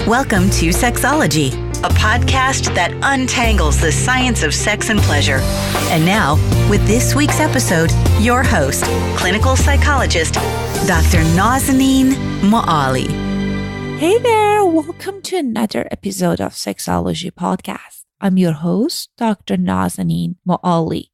Welcome to Sexology, a podcast that untangles the science of sex and pleasure. And now, with this week's episode, your host, clinical psychologist, Dr. Nazanin Moali. Hey there, welcome to another episode of Sexology Podcast. I'm your host, Dr. Nazanin Moali.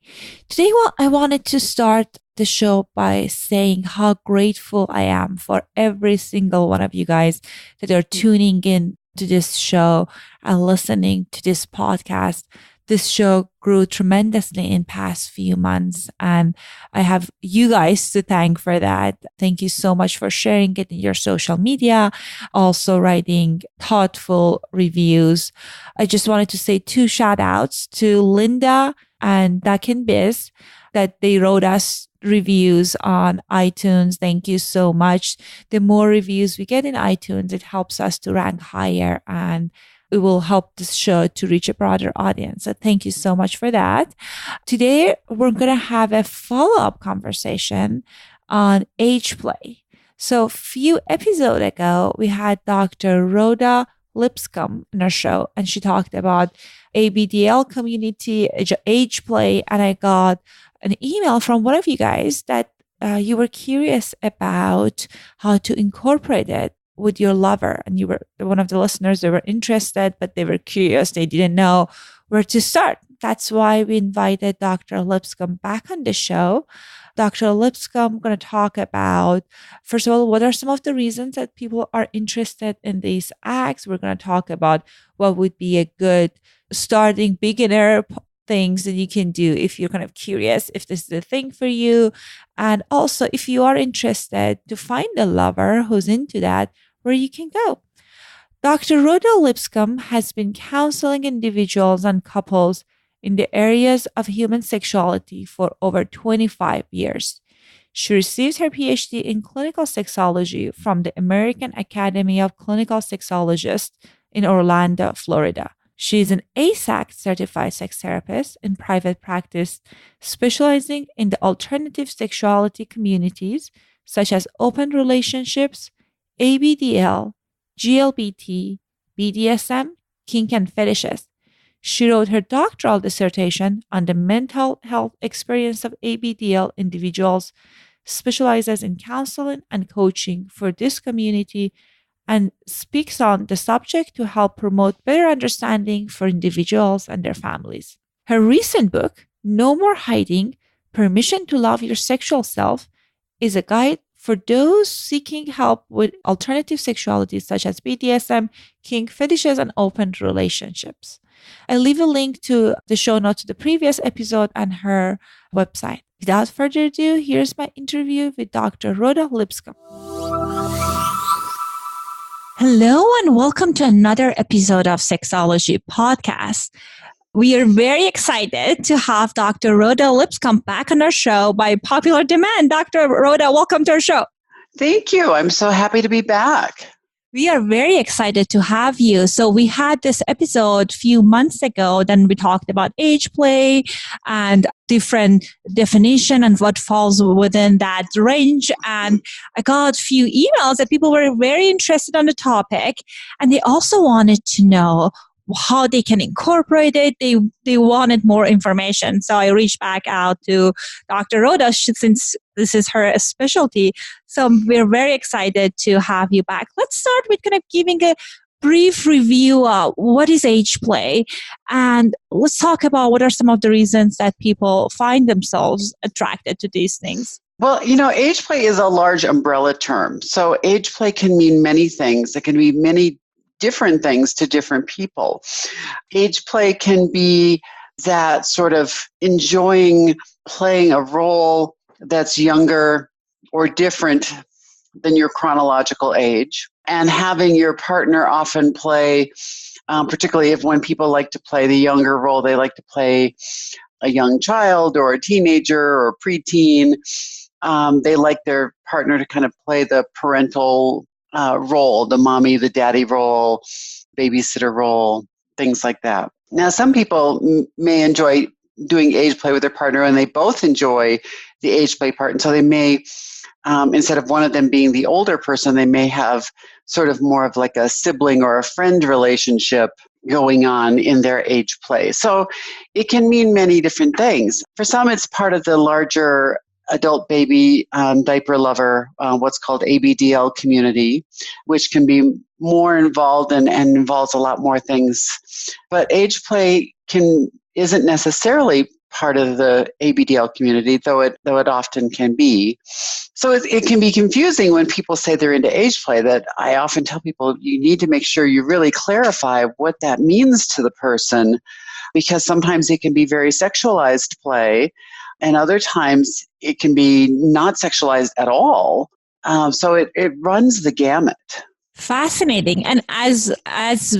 Today, I wanted to start the show by saying how grateful I am for every single one of you guys that are tuning in to this show and listening to this podcast. This show grew tremendously in past few months, and I have you guys to thank for that. Thank you so much for sharing it in your social media, also writing thoughtful reviews. I just wanted to say 2 shout outs to Linda and Duck and Biz that they wrote us reviews on iTunes. Thank you so much. The more reviews we get in iTunes, it helps us to rank higher and it will help this show to reach a broader audience. So thank you so much for that. Today, we're going to have a follow-up conversation on age play. So a few episodes ago, we had Dr. Rhoda Lipscomb in our show, and she talked about ABDL community, age play, and I got an email from one of you guys that you were curious about how to incorporate it with your lover. And you were one of the listeners, they were interested, but they were curious. They didn't know where to start. That's why we invited Dr. Lipscomb back on the show. Dr. Lipscomb going to talk about, first of all, what are some of the reasons that people are interested in these acts. We're going to talk about what would be a good starting beginner things that you can do if you're kind of curious if this is a thing for you. And also, if you are interested to find a lover who's into that, where you can go. Dr. Rhoda Lipscomb has been counseling individuals and couples in the areas of human sexuality for over 25 years. She received her PhD in clinical sexology from the American Academy of Clinical Sexologists in Orlando, Florida. She is an AASECT certified sex therapist in private practice, specializing in the alternative sexuality communities such as open relationships, ABDL, GLBT, BDSM, kink, and fetishes. She wrote her doctoral dissertation on the mental health experience of ABDL individuals, specializes in counseling and coaching for this community, and speaks on the subject to help promote better understanding for individuals and their families. Her recent book, No More Hiding, Permission to Love Your Sexual Self, is a guide for those seeking help with alternative sexualities such as BDSM, kink, fetishes, and open relationships. I'll leave a link to the show notes to the previous episode and her website. Without further ado, here's my interview with Dr. Rhoda Lipscomb. Hello and welcome to another episode of Sexology Podcast. We are very excited to have Dr. Rhoda Lipscomb back on our show by popular demand. Dr. Rhoda, welcome to our show. Thank you. I'm so happy to be back. We are very excited to have you. So we had this episode a few months ago, then we talked about age play and different definition and what falls within that range. And I got a few emails that people were very interested on the topic, and they also wanted to know how they can incorporate it. They wanted more information. So I reached back out to Dr. Rhoda since this is her specialty. So we're very excited to have you back. Let's start with kind of giving a brief review of what is age play. And let's talk about what are some of the reasons that people find themselves attracted to these things. Well, age play is a large umbrella term. So age play can mean many things. It can be many different things to different people. Age play can be that sort of enjoying playing a role that's younger or different than your chronological age, and having your partner often play, particularly when people like to play the younger role, they like to play a young child or a teenager or a preteen. They like their partner to kind of play the parental role, the mommy, the daddy role, babysitter role, things like that. Now, some people may enjoy doing age play with their partner and they both enjoy the age play part. And so they may instead of one of them being the older person, they may have sort of more of like a sibling or a friend relationship going on in their age play. So it can mean many different things. For some, it's part of the larger adult baby diaper lover, what's called ABDL community, which can be more involved and involves a lot more things. But age play isn't necessarily part of the ABDL community, though it often can be. So it can be confusing when people say they're into age play. That I often tell people, you need to make sure you really clarify what that means to the person, because sometimes it can be very sexualized play, and other times it can be not sexualized at all. So it runs the gamut. Fascinating. And as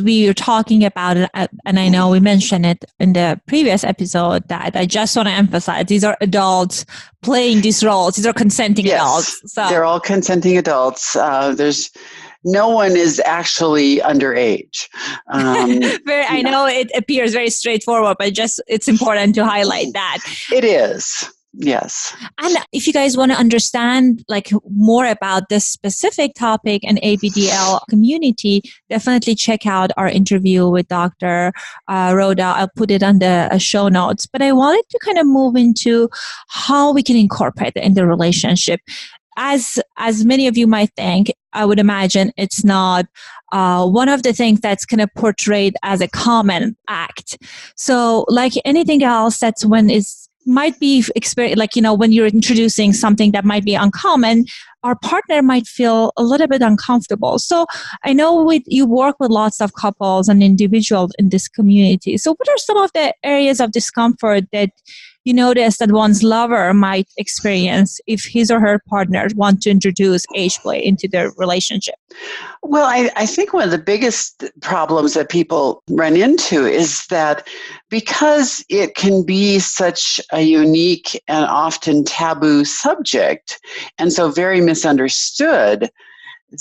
we were talking about it, and I know we mentioned it in the previous episode, that I just want to emphasize, these are adults playing these roles. These are consenting adults. So they're all consenting adults. There's no one is actually underage. I know it appears very straightforward, but it's important to highlight that. It is. Yes. And if you guys want to understand more about this specific topic and ABDL community, definitely check out our interview with Dr. Rhoda. I'll put it on the show notes. But I wanted to kind of move into how we can incorporate it in the relationship. As many of you might think, I would imagine it's not one of the things that's kind of portrayed as a common act. So like anything else, that's when might be when you're introducing something that might be uncommon, our partner might feel a little bit uncomfortable. So I know you work with lots of couples and individuals in this community. So what are some of the areas of discomfort that you notice that one's lover might experience if his or her partners want to introduce age play into their relationship? Well, I think one of the biggest problems that people run into is that because it can be such a unique and often taboo subject, and so very misunderstood,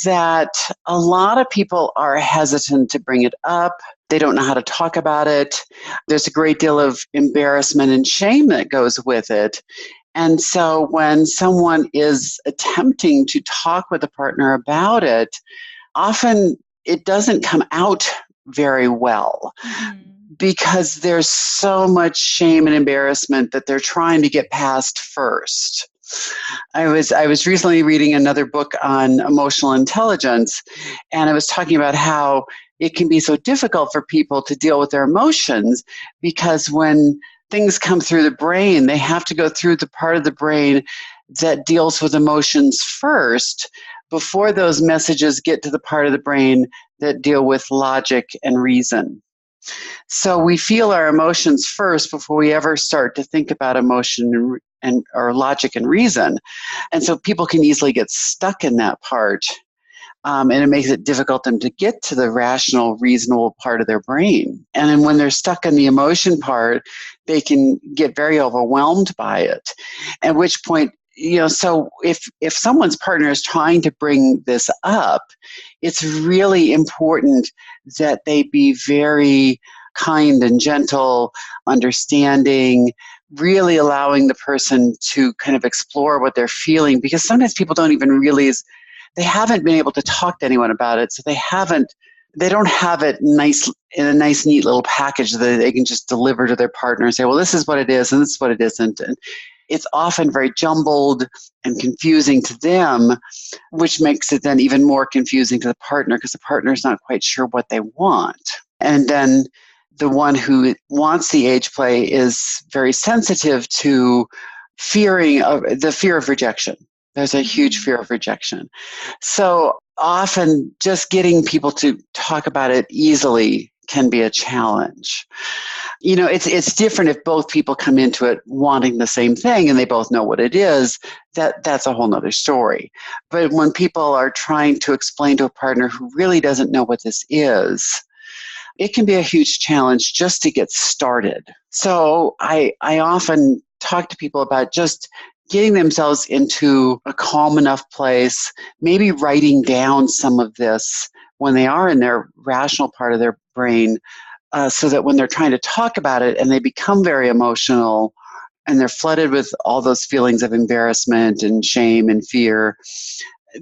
that a lot of people are hesitant to bring it up. They don't know how to talk about it. There's a great deal of embarrassment and shame that goes with it. And so when someone is attempting to talk with a partner about it, often it doesn't come out very well. Mm-hmm. Because there's so much shame and embarrassment that they're trying to get past first. I was recently reading another book on emotional intelligence, and I was talking about how it can be so difficult for people to deal with their emotions, because when things come through the brain, they have to go through the part of the brain that deals with emotions first before those messages get to the part of the brain that deal with logic and reason. So we feel our emotions first before we ever start to think about emotion or logic and reason. And so people can easily get stuck in that part. And it makes it difficult for them to get to the rational, reasonable part of their brain. And then when they're stuck in the emotion part, they can get very overwhelmed by it. At which point, so if someone's partner is trying to bring this up, it's really important that they be very kind and gentle, understanding, really allowing the person to kind of explore what they're feeling, because sometimes people don't even realize they haven't been able to talk to anyone about it, so they don't have it in a nice, neat little package that they can just deliver to their partner and say, well, this is what it is and this is what it isn't. And it's often very jumbled and confusing to them, which makes it then even more confusing to the partner, because the partner is not quite sure what they want. And then the one who wants the age play is very sensitive to the fear of rejection. There's a huge fear of rejection. So often just getting people to talk about it easily can be a challenge. It's different if both people come into it wanting the same thing and they both know what it is. That's a whole nother story. But when people are trying to explain to a partner who really doesn't know what this is, it can be a huge challenge just to get started. So I often talk to people about just getting themselves into a calm enough place, maybe writing down some of this when they are in their rational part of their brain, so that when they're trying to talk about it and they become very emotional, and they're flooded with all those feelings of embarrassment and shame and fear,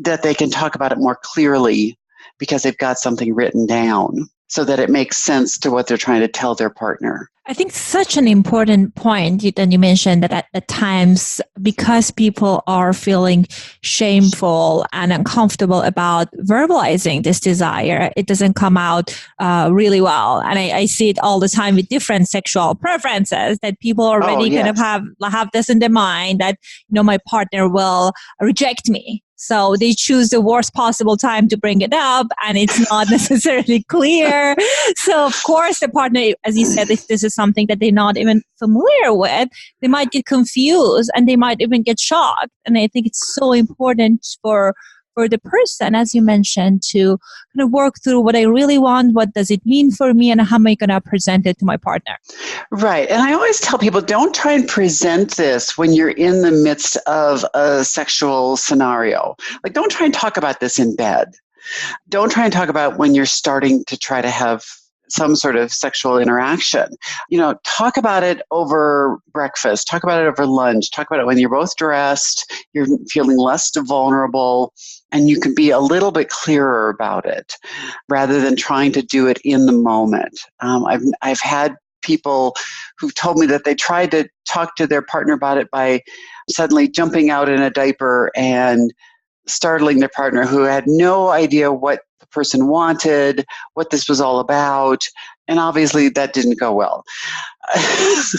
that they can talk about it more clearly because they've got something written down so that it makes sense to what they're trying to tell their partner. I think such an important point that you mentioned, that at times, because people are feeling shameful and uncomfortable about verbalizing this desire, it doesn't come out really well. And I see it all the time with different sexual preferences, that people already kind of have this in their mind that, my partner will reject me. So they choose the worst possible time to bring it up, and it's not necessarily clear. So of course the partner, as you said, if this is something that they're not even familiar with, they might get confused and they might even get shocked. And I think it's so important for the person, as you mentioned, to kind of work through what I really want, what does it mean for me, and how am I going to present it to my partner. Right. And I always tell people, don't try and present this when you're in the midst of a sexual scenario. Like, don't try and talk about this in bed. Don't try and talk about when you're starting to try to have some sort of sexual interaction. Talk about it over breakfast, talk about it over lunch, talk about it when you're both dressed, you're feeling less vulnerable, and you can be a little bit clearer about it rather than trying to do it in the moment. I've had people who've told me that they tried to talk to their partner about it by suddenly jumping out in a diaper and startling their partner, who had no idea what the person wanted, what this was all about. And obviously that didn't go well.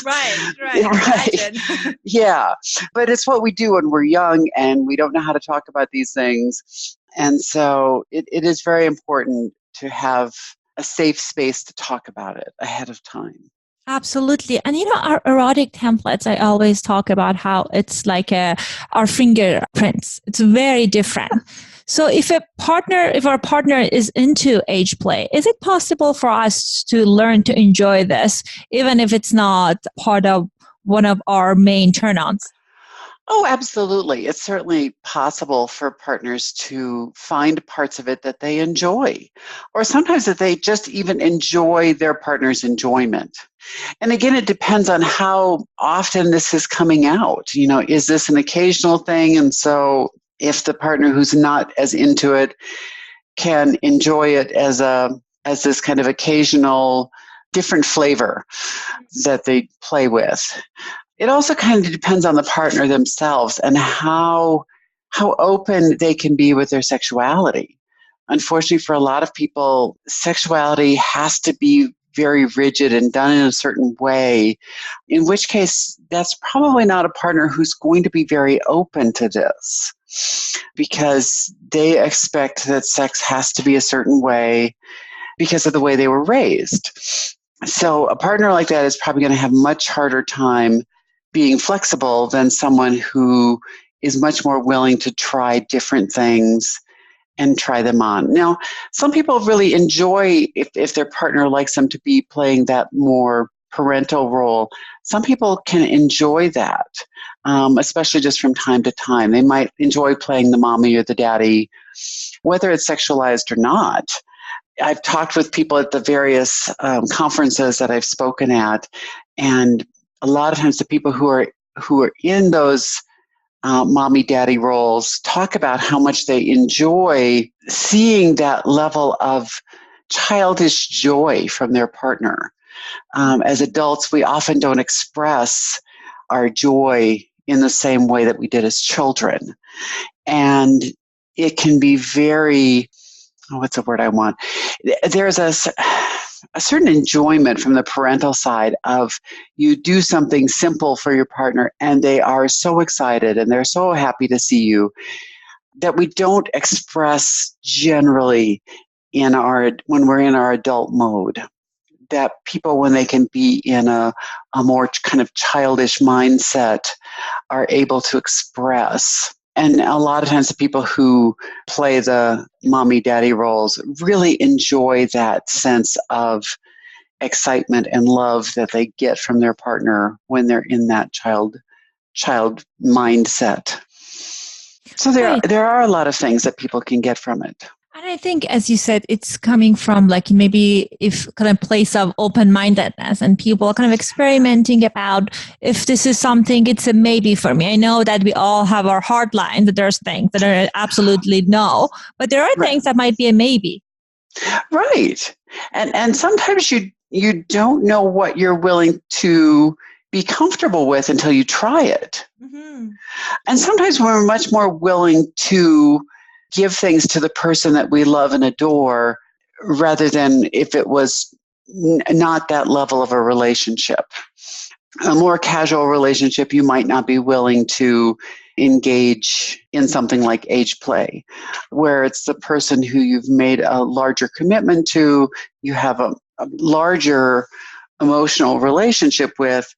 Right. Yeah. But it's what we do when we're young and we don't know how to talk about these things. And so it is very important to have a safe space to talk about it ahead of time. Absolutely. And our erotic templates, I always talk about how it's like our fingerprints. It's very different. So if our partner is into age play, is it possible for us to learn to enjoy this, even if it's not part of one of our main turn-ons? Oh, absolutely. It's certainly possible for partners to find parts of it that they enjoy, or sometimes that they just even enjoy their partner's enjoyment. And again, it depends on how often this is coming out. Is this an occasional thing? And so if the partner who's not as into it can enjoy it as this kind of occasional different flavor that they play with. It also kind of depends on the partner themselves and how open they can be with their sexuality. Unfortunately, for a lot of people, sexuality has to be very rigid and done in a certain way, in which case that's probably not a partner who's going to be very open to this, because they expect that sex has to be a certain way because of the way they were raised. So a partner like that is probably going to have much harder time being flexible than someone who is much more willing to try different things and try them on. Now, some people really enjoy, if their partner likes them to be playing that more parental role, some people can enjoy that, especially just from time to time. They might enjoy playing the mommy or the daddy, whether it's sexualized or not. I've talked with people at the various conferences that I've spoken at, and a lot of times the people who are in those mommy daddy roles talk about how much they enjoy seeing that level of childish joy from their partner. As adults, we often don't express our joy in the same way that we did as children. And it can be very, what's the word I want? There's a certain enjoyment from the parental side of you do something simple for your partner and they are so excited and they're so happy to see you, that we don't express generally when we're in our adult mode. That people, when they can be in a more kind of childish mindset, are able to express. And a lot of times the people who play the mommy daddy roles really enjoy that sense of excitement and love that they get from their partner when they're in that child mindset. So there are a lot of things that people can get from it. And I think, as you said, it's coming from like maybe if kind of place of open-mindedness and people kind of experimenting about if this is something, it's a maybe for me. I know that we all have our hard lines, that there's things that are absolutely no, but there are Right. things that might be a maybe. Right. And sometimes you don't know what you're willing to be comfortable with until you try it. Mm-hmm. And sometimes we're much more willing to give things to the person that we love and adore rather than if it was not that level of a relationship. A more casual relationship, you might not be willing to engage in something like age play, where it's the person who you've made a larger commitment to, you have a larger emotional relationship with,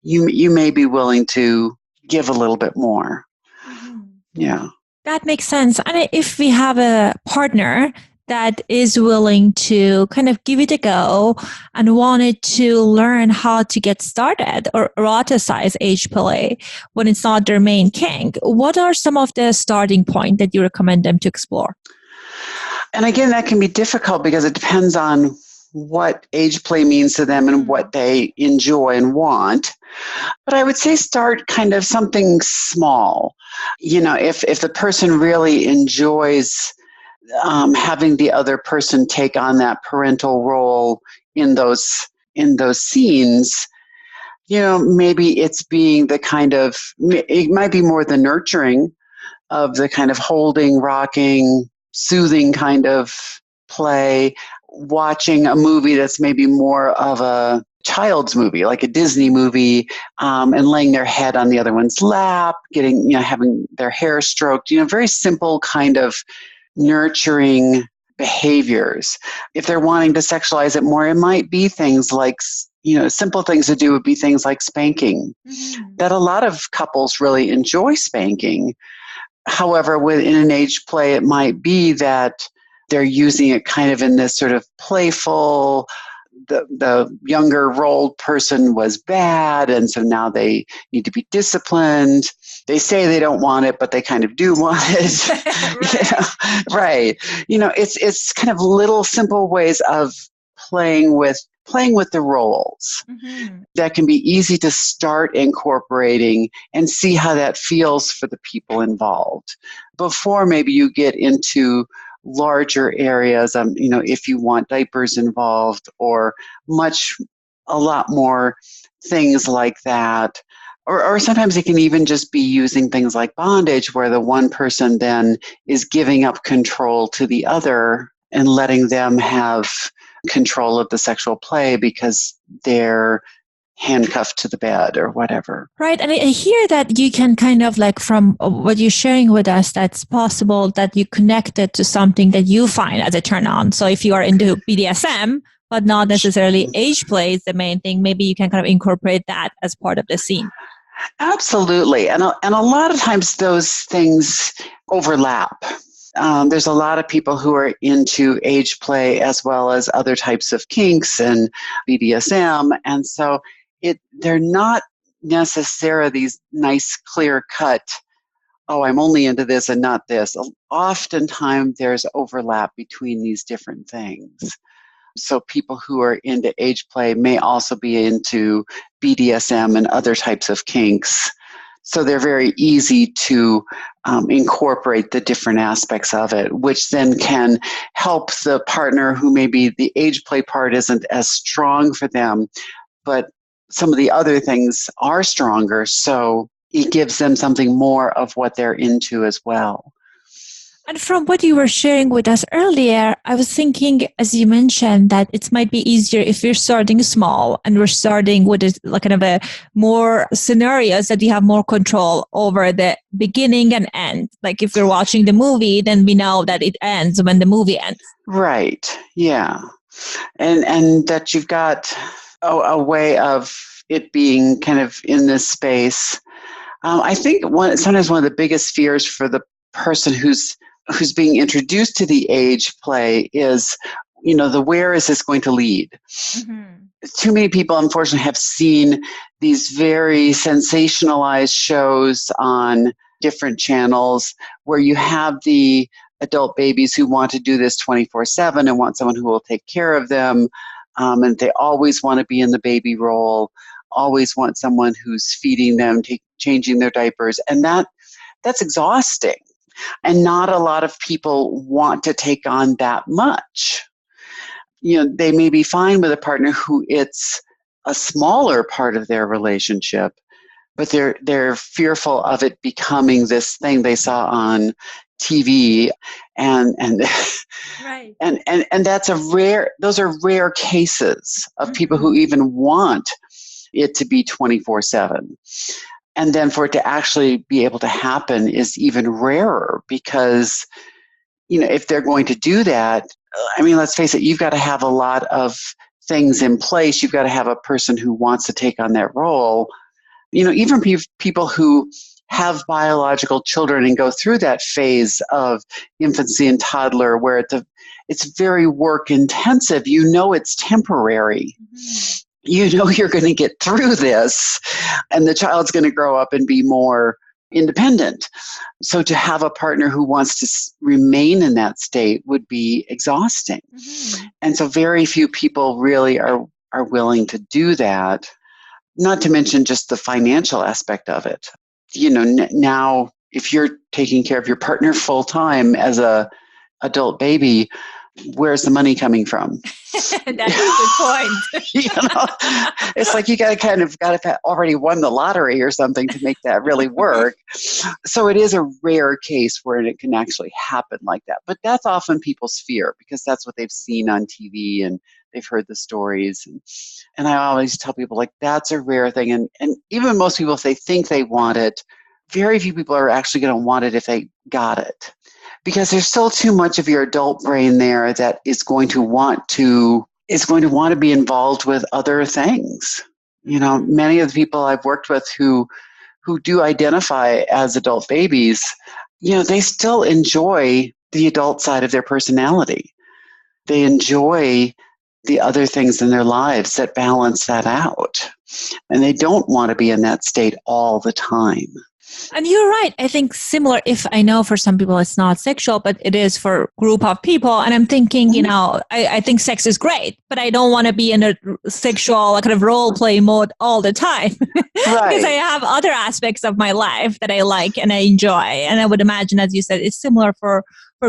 you may be willing to give a little bit more. Mm-hmm. Yeah. That makes sense. And if we have a partner that is willing to kind of give it a go and wanted to learn how to get started or eroticize age play when it's not their main kink, what are some of the starting points that you recommend them to explore? And again, that can be difficult because it depends on what age play means to them and what they enjoy and want. But I would say start kind of something small. You know, if the person really enjoys having the other person take on that parental role in those scenes, you know, maybe it's being the kind of, it might be more the nurturing of the kind of holding, rocking, soothing kind of play, watching a movie that's maybe more of a child's movie, like a Disney movie, and laying their head on the other one's lap, getting, you know, having their hair stroked, you know, very simple kind of nurturing behaviors. If they're wanting to sexualize it more, it might be things like, you know, simple things to do would be things like spanking, that a lot of couples really enjoy spanking. However, within an age play, it might be that they're using it kind of in this sort of playful, the younger rolled person was bad, and so now they need to be disciplined. They say they don't want it, but they kind of do want it. Right. You know, it's kind of little simple ways of playing with the roles that can be easy to start incorporating and see how that feels for the people involved before maybe you get into larger areas, you know, if you want diapers involved or a lot more things like that. Or sometimes it can even just be using things like bondage where the one person then is giving up control to the other and letting them have control of the sexual play because they're handcuffed to the bed or whatever. Right. And I hear that you can kind of like from what you're sharing with us, that's possible that you connect it to something that you find as a turn on. So if you are into BDSM, but not necessarily age play is the main thing, maybe you can kind of incorporate that as part of the scene. Absolutely. And a lot of times those things overlap. There's a lot of people who are into age play as well as other types of kinks and BDSM. And so they're not necessarily these nice, clear-cut, oh, I'm only into this and not this. Oftentimes there's overlap between these different things. So people who are into age play may also be into BDSM and other types of kinks. So they're very easy to incorporate the different aspects of it, which then can help the partner who maybe the age play part isn't as strong for them, but some of the other things are stronger. So it gives them something more of what they're into as well. And from what you were sharing with us earlier, I was thinking, as you mentioned, that it might be easier if we're starting small and we're starting with like kind of a more scenarios that we have more control over the beginning and end. Like if we're watching the movie, then we know that it ends when the movie ends. Right. Yeah. And that you've got a way of it being kind of in this space. I think sometimes one of the biggest fears for the person who's being introduced to the age play is, you know, where is this going to lead? Too many people, unfortunately, have seen these very sensationalized shows on different channels where you have the adult babies who want to do this 24/7 and want someone who will take care of them. And they always want to be in the baby role, always want someone who's feeding them, changing their diapers. And that's exhausting. And not a lot of people want to take on that much. They may be fine with a partner who it's a smaller part of their relationship, but they're fearful of it becoming this thing they saw on TV, and right. and those are rare cases of people who even want it to be 24/7. And then for it to actually be able to happen is even rarer because, if they're going to do that, let's face it, you've got to have a lot of things in place. You've got to have a person who wants to take on that role. Even people who have biological children and go through that phase of infancy and toddler where it's very work intensive. It's temporary. Mm-hmm. You're going to get through this and the child's going to grow up and be more independent. So to have a partner who wants to remain in that state would be exhausting. Mm-hmm. And so very few people really are willing to do that, not to mention just the financial aspect of it. Now if you're taking care of your partner full time as a adult baby, where's the money coming from? That's a good point. It's like you got to have already won the lottery or something to make that really work. So it is a rare case where it can actually happen like that. But that's often people's fear because that's what they've seen on TV and they've heard the stories. And I always tell people, that's a rare thing. And even most people, if they think they want it, very few people are actually going to want it if they got it. Because there's still too much of your adult brain there that is going to want to be involved with other things. Many of the people I've worked with who do identify as adult babies, they still enjoy the adult side of their personality. They enjoy the other things in their lives that balance that out. And they don't want to be in that state all the time. And you're right. I think similar, if I know for some people it's not sexual, but it is for a group of people. And I'm thinking, I think sex is great, but I don't want to be in a sexual kind of role play mode all the time. Right. Because I have other aspects of my life that I like and I enjoy. And I would imagine, as you said, it's similar for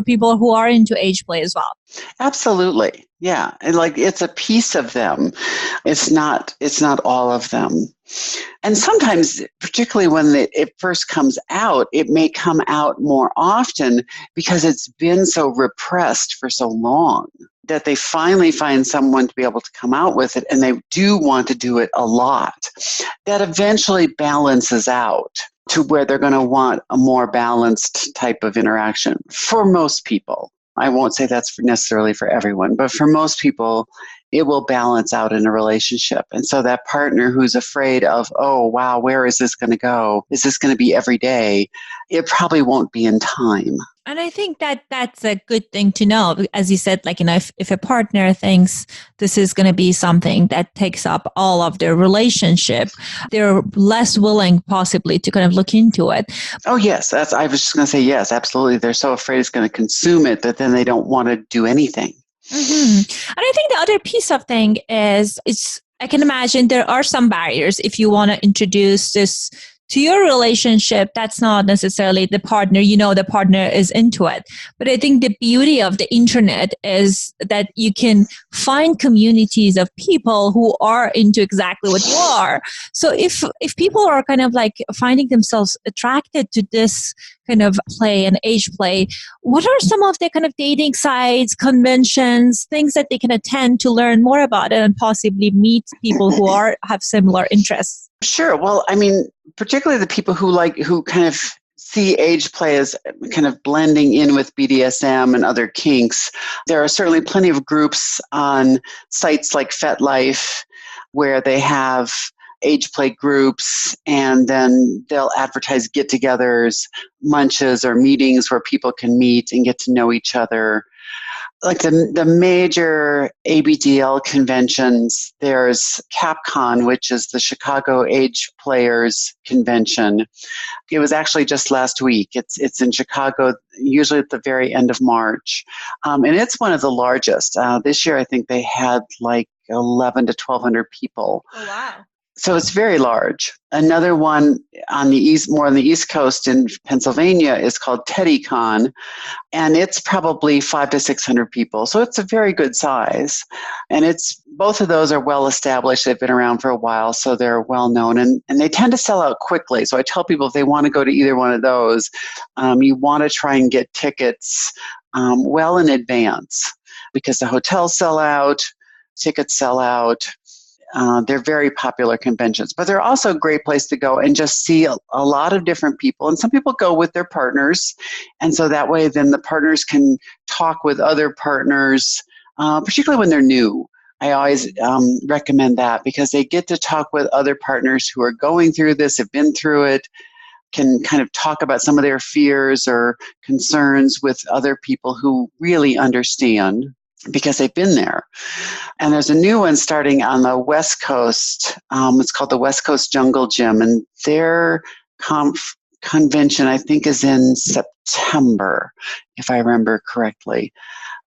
people who are into age play as well. Absolutely. Yeah. And it's a piece of them. It's not all of them. And sometimes, particularly when it first comes out, it may come out more often because it's been so repressed for so long that they finally find someone to be able to come out with it, and they do want to do it a lot. That eventually balances out to where they're going to want a more balanced type of interaction for most people. I won't say that's necessarily for everyone, but for most people, it will balance out in a relationship. And so that partner who's afraid of, oh, wow, where is this going to go? Is this going to be every day? It probably won't be in time. And I think that's a good thing to know. As you said, if a partner thinks this is going to be something that takes up all of their relationship, they're less willing possibly to kind of look into it. Oh, yes. I was just going to say, yes, absolutely. They're so afraid it's going to consume it that then they don't want to do anything. Mm-hmm. And I think the other piece of thing is I can imagine there are some barriers if you want to introduce this to your relationship. That's not necessarily the partner, the partner is into it. But I think the beauty of the internet is that you can find communities of people who are into exactly what you are. So if people are kind of finding themselves attracted to this kind of play and age play, what are some of the kind of dating sites, conventions, things that they can attend to learn more about it and possibly meet people who have similar interests? Sure. Well, particularly the people who kind of see age play as kind of blending in with BDSM and other kinks. There are certainly plenty of groups on sites like FetLife where they have age play groups, and then they'll advertise get-togethers, munches, or meetings where people can meet and get to know each other. like the major ABDL conventions, there's CapCon, which is the Chicago Age Players Convention. It was actually just last week. It's in Chicago, usually at the very end of March. And it's one of the largest. This year, I think they had like 11 to 1,200 people. Oh, wow. So it's very large. Another one on the east, more on the East Coast in Pennsylvania, is called TeddyCon, and it's probably 500 to 600 people. So it's a very good size, and it's both of those are well established. They've been around for a while, so they're well known, and they tend to sell out quickly. So I tell people if they want to go to either one of those, you want to try and get tickets well in advance because the hotels sell out, tickets sell out. They're very popular conventions, but they're also a great place to go and just see a lot of different people. And some people go with their partners. And so that way, then the partners can talk with other partners, particularly when they're new. I always recommend that because they get to talk with other partners who are going through this, have been through it, can kind of talk about some of their fears or concerns with other people who really understand, because they've been there. And there's a new one starting on the West Coast. It's called the West Coast Jungle Gym, and their convention, I think, is in September, if I remember correctly.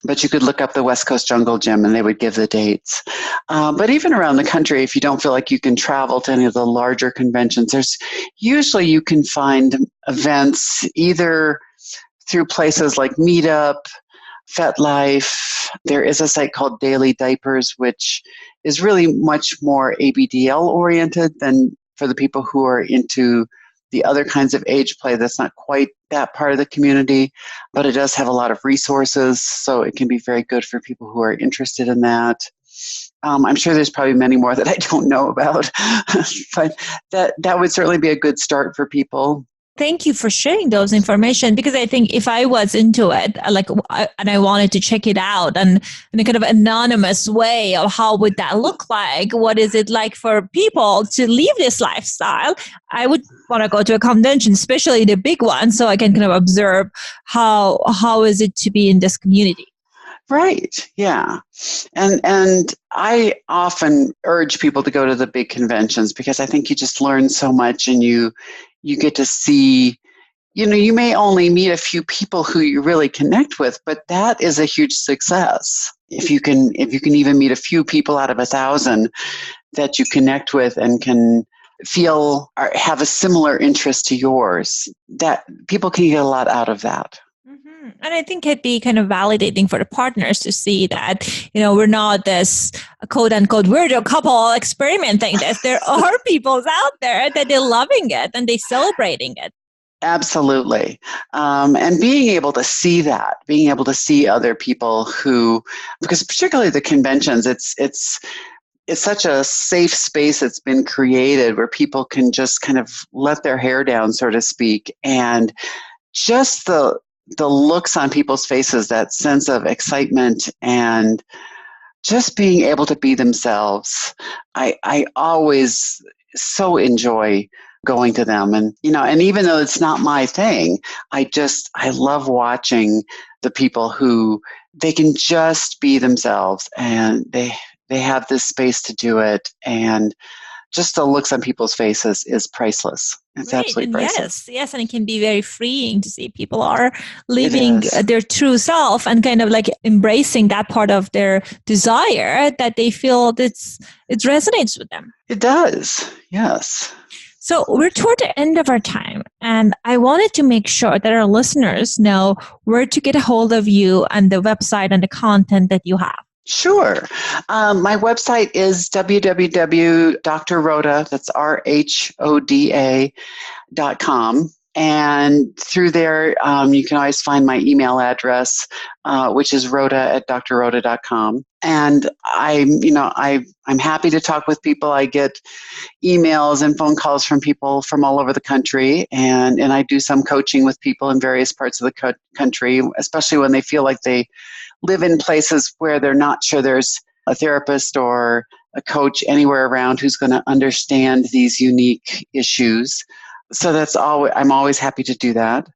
But you could look up the West Coast Jungle Gym and they would give the dates. But even around the country, if you don't feel like you can travel to any of the larger conventions, there's usually you can find events either through places like Meetup, FetLife. There is a site called Daily Diapers, which is really much more ABDL oriented than for the people who are into the other kinds of age play. That's not quite that part of the community, but it does have a lot of resources, so it can be very good for people who are interested in that. I'm sure there's probably many more that I don't know about, but that would certainly be a good start for people. Thank you for sharing those information, because I think if I was into it, and I wanted to check it out and in a kind of anonymous way of how would that look like? What is it like for people to live this lifestyle? I would want to go to a convention, especially the big one, so I can kind of observe how is it to be in this community. Right. Yeah. And I often urge people to go to the big conventions because I think you just learn so much, and you get to see, you may only meet a few people who you really connect with, but that is a huge success. If you can even meet a few people out of 1,000 that you connect with and can feel or have a similar interest to yours, that people can get a lot out of that. And I think it'd be kind of validating for the partners to see that, we're not this quote unquote weirdo couple experimenting this. There are people out there that they're loving it and they're celebrating it. Absolutely. And being able to see that, being able to see other people who, because particularly the conventions, it's such a safe space that's been created where people can just kind of let their hair down, so to speak, and just the looks on people's faces, that sense of excitement and just being able to be themselves. I always so enjoy going to them. And, and even though it's not my thing, I love watching the people who they can just be themselves and they have this space to do it. And just the looks on people's faces is priceless. It's absolutely priceless. Yes. And it can be very freeing to see people are living their true self and kind of like embracing that part of their desire that they feel it resonates with them. It does. Yes. So we're toward the end of our time, and I wanted to make sure that our listeners know where to get a hold of you and the website and the content that you have. Sure. My website is www.drrhoda, that's RHODA.com. And through there, you can always find my email address, which is rhoda@drrhoda.com. And I'm happy to talk with people. I get emails and phone calls from people from all over the country. And I do some coaching with people in various parts of the country, especially when they feel like they live in places where they're not sure there's a therapist or a coach anywhere around who's going to understand these unique issues. So that's I'm always happy to do that.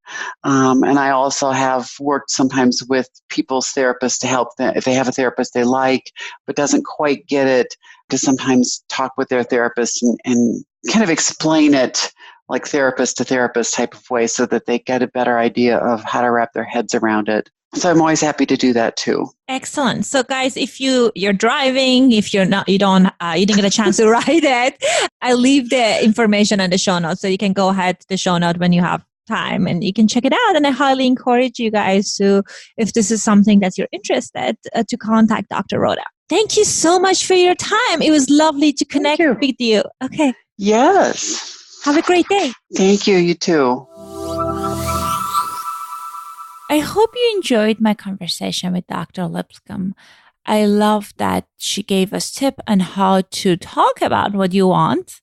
And I also have worked sometimes with people's therapists to help them, if they have a therapist they like, but doesn't quite get it, to sometimes talk with their therapist and kind of explain it like therapist to therapist type of way so that they get a better idea of how to wrap their heads around it. So I'm always happy to do that too. Excellent. So guys, if you're driving, if you didn't get a chance to write it, I leave the information in the show notes. So you can go ahead to the show note when you have time and you can check it out. And I highly encourage you guys to, if this is something that you're interested, to contact Dr. Rhoda. Thank you so much for your time. It was lovely to connect with you. Okay. Yes. Have a great day. Thank you. You too. I hope you enjoyed my conversation with Dr. Lipscomb. I love that she gave us tips on how to talk about what you want,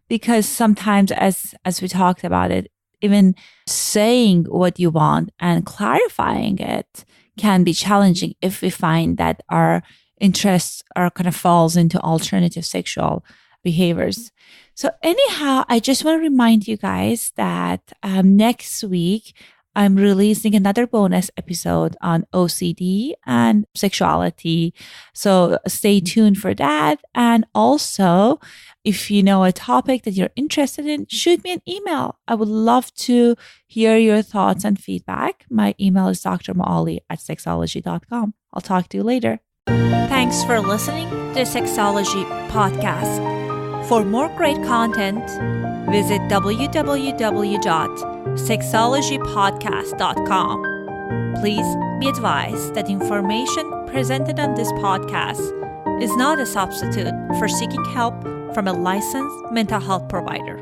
because sometimes as we talked about it, even saying what you want and clarifying it can be challenging if we find that our interests are kind of falls into alternative sexual behaviors. So anyhow, I just want to remind you guys that next week, I'm releasing another bonus episode on OCD and sexuality. So stay tuned for that. And also, if you know a topic that you're interested in, shoot me an email. I would love to hear your thoughts and feedback. My email is drmoali@sexology.com. I'll talk to you later. Thanks for listening to the Sexology Podcast. For more great content, visit www.sexologypodcast.com. Please be advised that information presented on this podcast is not a substitute for seeking help from a licensed mental health provider.